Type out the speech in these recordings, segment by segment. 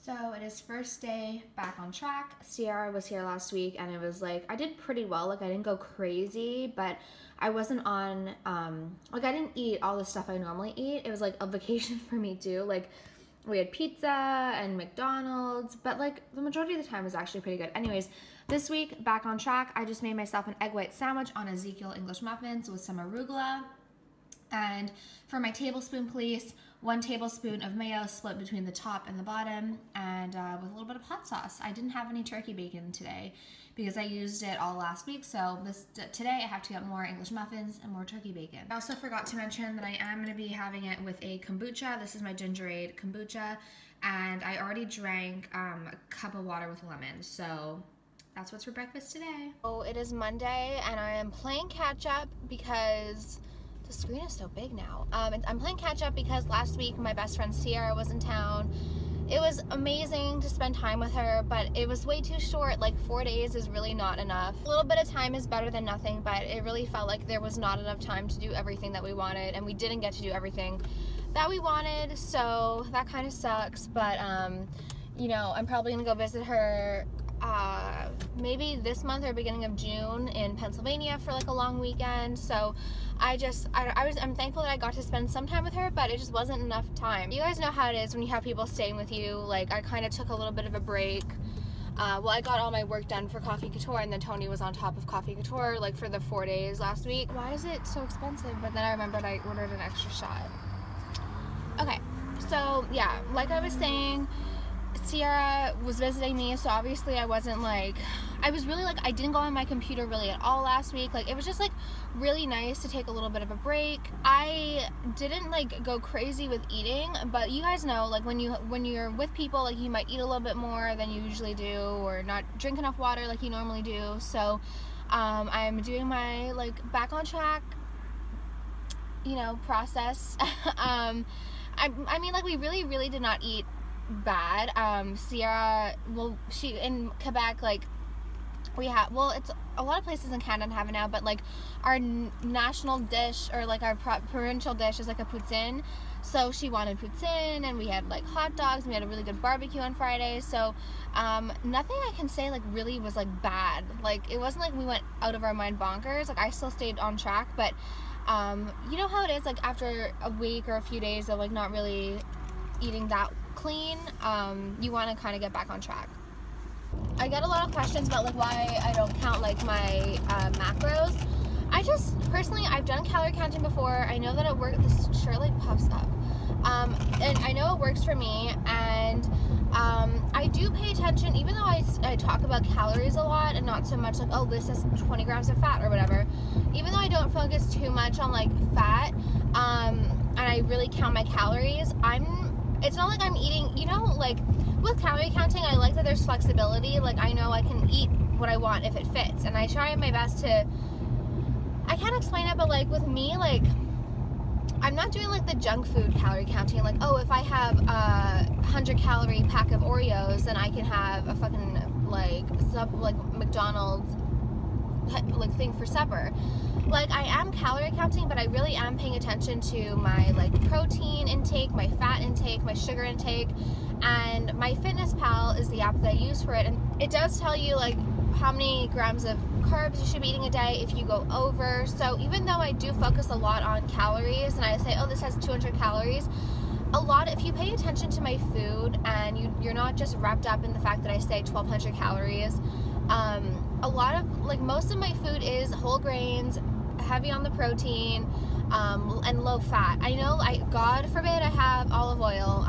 So it is first day back on track. Sierra was here last week and it was like, I did pretty well. Like I didn't go crazy, but I wasn't on, like I didn't eat all the stuff I normally eat. It was like a vacation for me too. Like we had pizza and McDonald's, but like the majority of the time was actually pretty good. Anyways, this week back on track, I just made myself an egg white sandwich on Ezekiel English muffins with some arugula. And for my tablespoon place, 1 tablespoon of mayo split between the top and the bottom, and with a little bit of hot sauce. I didn't have any turkey bacon today because I used it all last week, so today I have to get more English muffins and more turkey bacon. I also forgot to mention that I am going to be having it with a kombucha. This is my gingerade kombucha, and I already drank a cup of water with lemon, so that's what's for breakfast today. Oh, it is Monday, and I am playing catch up because the screen is so big now. I'm playing catch up because last week my best friend Sierra was in town. It was amazing to spend time with her, but it was way too short. Like 4 days is really not enough. A little bit of time is better than nothing, but it really felt like there was not enough time to do everything that we wanted, and we didn't get to do everything that we wanted, so that kind of sucks. But you know, I'm probably gonna go visit her maybe this month or beginning of June in Pennsylvania for like a long weekend. So I'm thankful that I got to spend some time with her, but it just wasn't enough time. You guys know how it is when you have people staying with you. Like I kind of took a little bit of a break. Well, I got all my work done for Coffee Couture, and then Tony was on top of Coffee Couture like for the 4 days last week. Why is it so expensive? But then I remembered I ordered an extra shot. Okay, so yeah, like I was saying, Sierra was visiting me, so obviously I wasn't like, I was really like, I didn't go on my computer really at all last week. Like it was just like really nice to take a little bit of a break. I didn't like go crazy with eating, but you guys know, like when you're with people, like you might eat a little bit more than you usually do, or not drink enough water like you normally do. So I'm doing my like back on track, you know, process. I mean, like we really did not eat bad. Sierra, well, she in Quebec, like we have, well, it's a lot of places in Canada have it now, but like our national dish, or like our provincial dish, is like a poutine. So she wanted poutine, and we had like hot dogs, and we had a really good barbecue on Friday. So nothing I can say like really was like bad. Like it wasn't like we went out of our mind bonkers. Like I still stayed on track, but you know how it is, like after a week or a few days of like not really eating that clean, you want to kind of get back on track. I get a lot of questions about like why I don't count like my macros. I just personally, I've done calorie counting before. I know that it works. This shirt like puffs up, and I know it works for me. And I do pay attention, even though I talk about calories a lot and not so much like, oh, this is 20 grams of fat or whatever. Even though I don't focus too much on like fat, and I really count my calories, it's not like I'm eating, you know, like with calorie counting, I like that there's flexibility. Like I know I can eat what I want if it fits, and I try my best to, I can't explain it, but like with me, like I'm not doing like the junk food calorie counting, like, oh, if I have a 100 calorie pack of Oreos, then I can have a fucking like McDonald's like thing for supper. Like I am calorie counting, but I really am paying attention to my like protein intake, my fat intake, my sugar intake, and my MyFitnessPal is the app that I use for it, and it does tell you like how many grams of carbs you should be eating a day if you go over. So even though I do focus a lot on calories, and I say, oh, this has 200 calories, if you pay attention to my food and you're not just wrapped up in the fact that I say 1,200 calories, a lot of, like most of my food is whole grains, heavy on the protein, and low fat. I know, God forbid I have olive oil.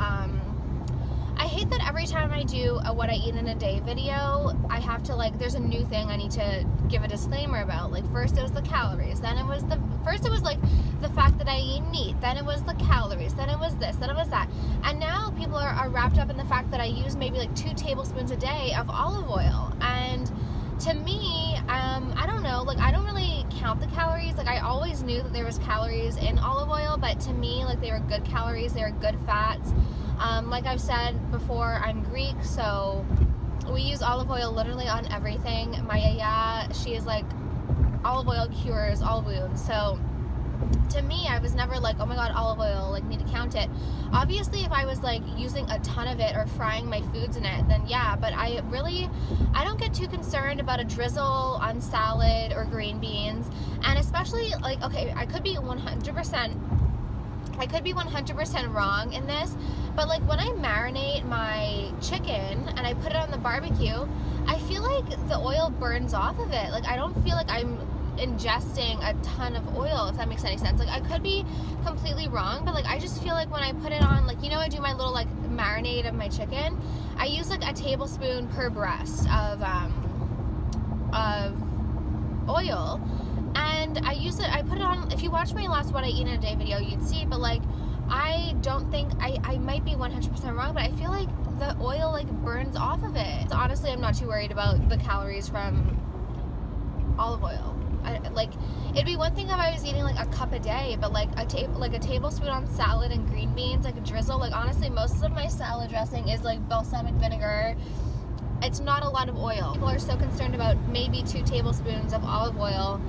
I hate that every time I do a what I eat in a day video, I have to like, there's a new thing I need to give a disclaimer about. Like first it was the calories, then it was like the fact that I eat meat, then it was the calories, then it was this, then it was that. And now people are wrapped up in the fact that I use maybe like 2 tablespoons a day of olive oil. And to me, I don't know, like I don't really count the calories. Like I always knew that there was calories in olive oil, but to me, like they were good calories, they were good fats. Like I've said before, I'm Greek, so we use olive oil literally on everything. My yaya, she is like, olive oil cures all wounds. So to me, I was never like, oh my god, olive oil, like need to count it. Obviously, if I was like using a ton of it or frying my foods in it, then yeah, but I don't get too concerned about a drizzle on salad or green beans. And especially like, okay, I could be 100% wrong in this, but like when I marinate my chicken and I put it on the barbecue, I feel like the oil burns off of it. Like I don't feel like I'm ingesting a ton of oil, if that makes any sense. Like I could be completely wrong, but like I just feel like when I put it on, like, you know, I do my little like marinade of my chicken, I use like a tablespoon per breast of oil, and I use it, I put it on. If you watch my last What I Eat in a Day video, you'd see, but like I don't think, I might be 100% wrong, but I feel like the oil like burns off of it. So honestly, I'm not too worried about the calories from olive oil. Like, it'd be one thing if I was eating like a cup a day, but like a tablespoon on salad and green beans, like a drizzle. Like honestly, most of my salad dressing is like balsamic vinegar. It's not a lot of oil. People are so concerned about maybe 2 tablespoons of olive oil,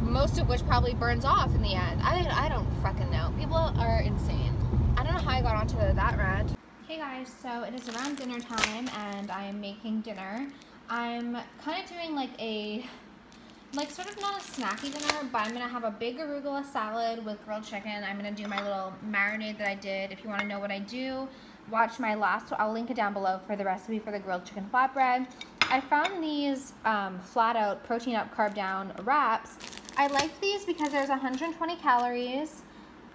most of which probably burns off in the end. I don't fucking know. People are insane. I don't know how I got onto that rant. Hey guys, so it is around dinner time and I am making dinner. I'm kind of doing like a, like sort of not a snacky dinner, but I'm gonna have a big arugula salad with grilled chicken. I'm gonna do my little marinade that I did. If you wanna know what I do, watch my last, I'll link it down below for the recipe for the grilled chicken flatbread. I found these flat out, protein up, carb down wraps. I like these because there's 120 calories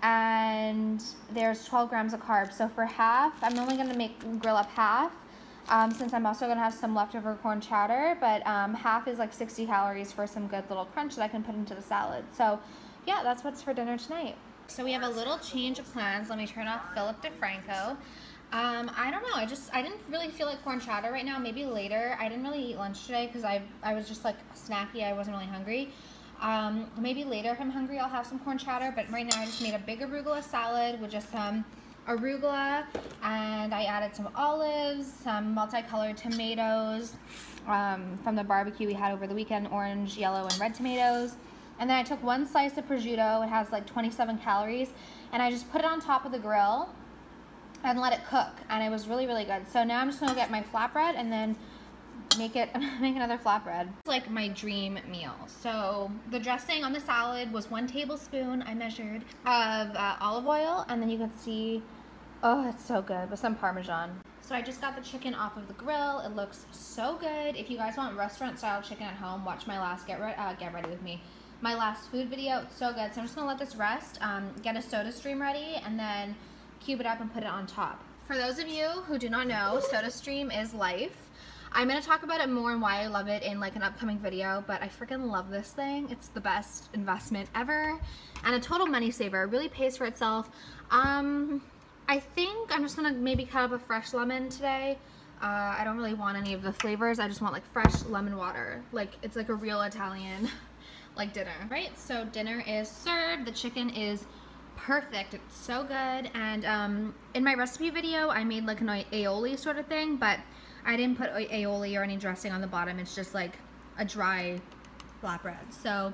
and there's 12 grams of carbs. So for half, I'm only gonna grill up half. Since I'm also gonna have some leftover corn chowder, but half is like 60 calories for some good little crunch that I can put into the salad. So yeah, that's what's for dinner tonight. So we have a little change of plans. Let me turn off Philip DeFranco. I don't know, I didn't really feel like corn chowder right now. Maybe later. I didn't really eat lunch today because I was just like snacky. I wasn't really hungry. Maybe later if I'm hungry I'll have some corn chowder, but right now I just made a big arugula salad with just some arugula, and I added some olives, some multicolored tomatoes from the barbecue we had over the weekend, orange, yellow, and red tomatoes. And then I took 1 slice of prosciutto, it has like 27 calories, and I just put it on top of the grill and let it cook, and it was really, really good. So now I'm just gonna get my flatbread and then make another flatbread. It's like my dream meal. So the dressing on the salad was 1 tablespoon, I measured, of olive oil, and then you can see, oh, it's so good, with some Parmesan. So I just got the chicken off of the grill. It looks so good. If you guys want restaurant style chicken at home, watch my last get ready with me. My last food video, it's so good. So I'm just gonna let this rest, get a soda stream ready, and then cube it up and put it on top. For those of you who do not know, soda stream is life. I'm going to talk about it more and why I love it in like an upcoming video, but I freaking love this thing. It's the best investment ever and a total money saver. It really pays for itself. I think I'm just going to maybe cut up a fresh lemon today. I don't really want any of the flavors. I just want like fresh lemon water. Like it's like a real Italian like dinner. Right, so dinner is served. The chicken is perfect. It's so good. And in my recipe video, I made like an aioli sort of thing, but I didn't put aioli or any dressing on the bottom. It's just like a dry flatbread. So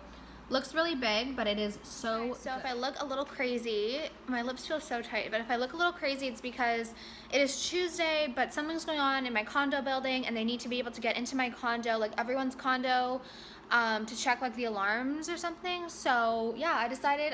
looks really big, but it is so good. So if I look a little crazy, my lips feel so tight, but if I look a little crazy, it's because it is Tuesday, but something's going on in my condo building and they need to be able to get into my condo, like everyone's condo, to check like the alarms or something. So yeah, I decided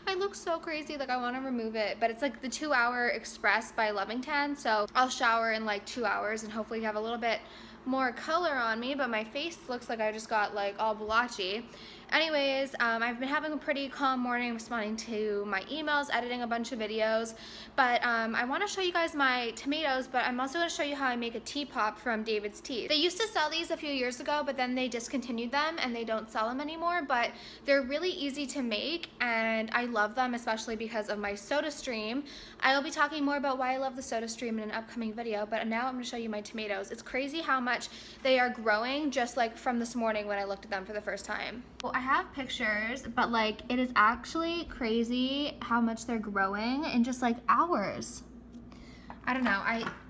I look so crazy, like I want to remove it, but it's like the 2-hour express by Lovington, so I'll shower in like 2 hours and hopefully have a little bit more color on me, but my face looks like I just got like all blotchy. Anyways, I've been having a pretty calm morning, responding to my emails, editing a bunch of videos, but I want to show you guys my tomatoes, but I'm also going to show you how I make a Teapop from David's Tea. They used to sell these a few years ago, but then they discontinued them and they don't sell them anymore, but they're really easy to make and I love them, especially because of my soda stream. I will be talking more about why I love the soda stream in an upcoming video, but now I'm going to show you my tomatoes. It's crazy how much they are growing just like from this morning when I looked at them for the first time. Well, I have pictures, but like it is actually crazy how much they're growing in just like hours. I don't know.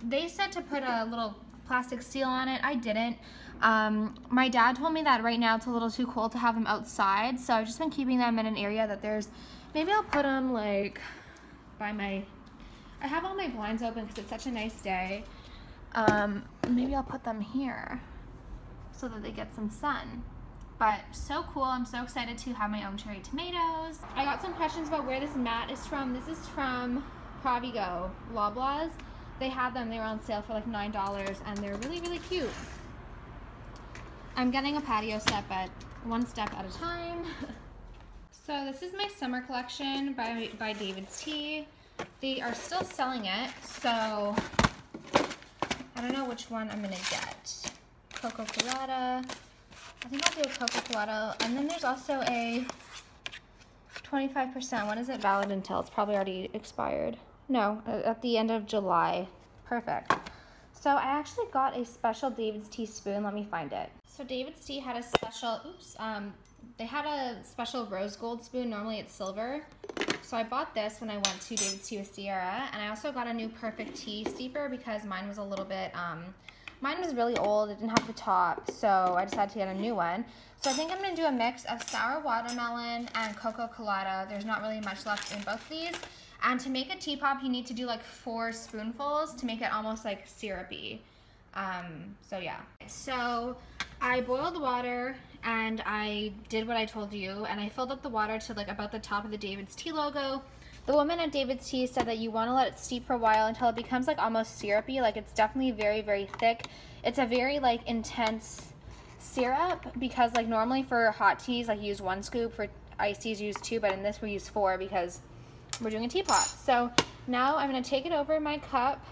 They said to put a little plastic seal on it. I didn't. My dad told me that right now it's a little too cold to have them outside, so I've just been keeping them in an area that there's, maybe I'll put them like by my, I have all my blinds open because it's such a nice day. Maybe I'll put them here so that they get some sun. But so cool, I'm so excited to have my own cherry tomatoes. I got some questions about where this mat is from. This is from Provigo, Loblaws. They had them, they were on sale for like $9 and they're really, really cute. I'm getting a patio set, but one step at a time. So this is my summer collection by David's Tea. They are still selling it, so I don't know which one I'm gonna get. Cocoa Colada. I think I'll do a Cocoa Colada. And then there's also a 25%. When is it valid until? It's probably already expired. No, at the end of July. Perfect. So I actually got a special David's Tea spoon. Let me find it. So David's Tea had a special, they had a special rose gold spoon. Normally it's silver. So I bought this when I went to David's Tea with Sierra. And I also got a new Perfect Tea steeper because mine was a little bit, mine was really old. It didn't have the top. So I decided to get a new one. So I think I'm going to do a mix of sour watermelon and Cocoa Colada. There's not really much left in both of these. And to make a Teapop, you need to do like 4 spoonfuls to make it almost like syrupy. So yeah. So I boiled water and I did what I told you, and I filled up the water to like about the top of the David's Tea logo. The woman at David's Tea said that you want to let it steep for a while until it becomes like almost syrupy. Like it's definitely very, very thick. It's a very like intense syrup because like normally for hot teas like you use 1 scoop, for iced teas you use 2, but in this we use 4 because we're doing a teapot. So now I'm going to take it over my cup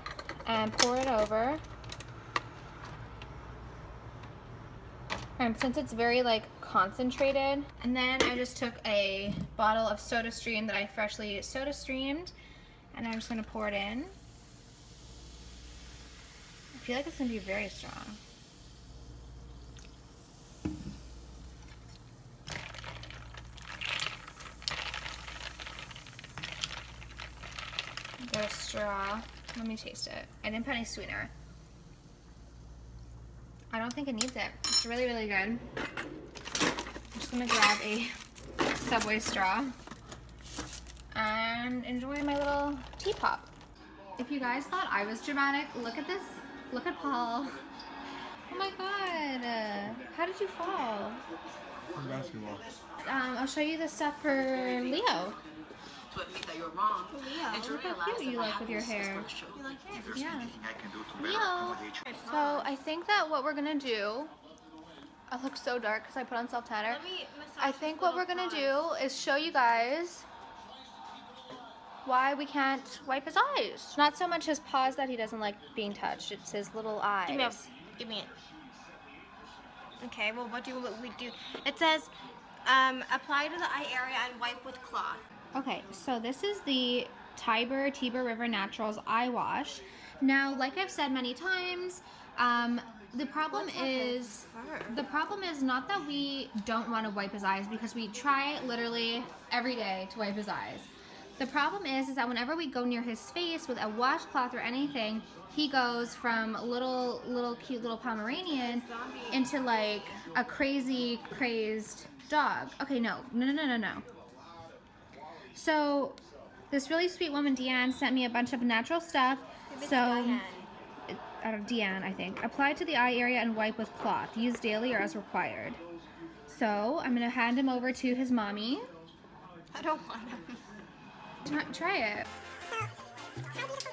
and pour it over. And since it's very like concentrated, and then I just took a bottle of soda stream that I freshly soda streamed, and I'm just going to pour it in. I feel like it's going to be very strong. Get a straw. Let me taste it. I didn't put any sweetener. I don't think it needs it. It's really, really good. I'm just gonna grab a Subway straw and enjoy my little Teapop. If you guys thought I was dramatic, look at this. Look at Paul. Oh my god. How did you fall? From basketball. I'll show you the stuff for Leo. To admit that you're wrong, and to Look how realize cute you that look with your hair. you like hair. Yeah. Leo. So I think that what we're gonna do, I look so dark because I put on self-tanner. I think what we're gonna do is show you guys why we can't wipe his eyes. Not so much his paws that he doesn't like being touched, it's his little eyes. Give me it. Okay, well what do we do? It says, apply to the eye area and wipe with cloth. Okay, so this is the Tiber River Naturals eye wash. Now, like I've said many times, the problem is not that we don't want to wipe his eyes, because we try literally every day to wipe his eyes. The problem is that whenever we go near his face with a washcloth or anything, he goes from little cute little Pomeranian into like a crazy, crazed dog. Okay, no. So this really sweet woman, Deanne, sent me a bunch of natural stuff. So, Deanne, I think. Apply to the eye area and wipe with cloth. Use daily or as required. So I'm going to hand him over to his mommy. I don't want him. Try it. So, how beautiful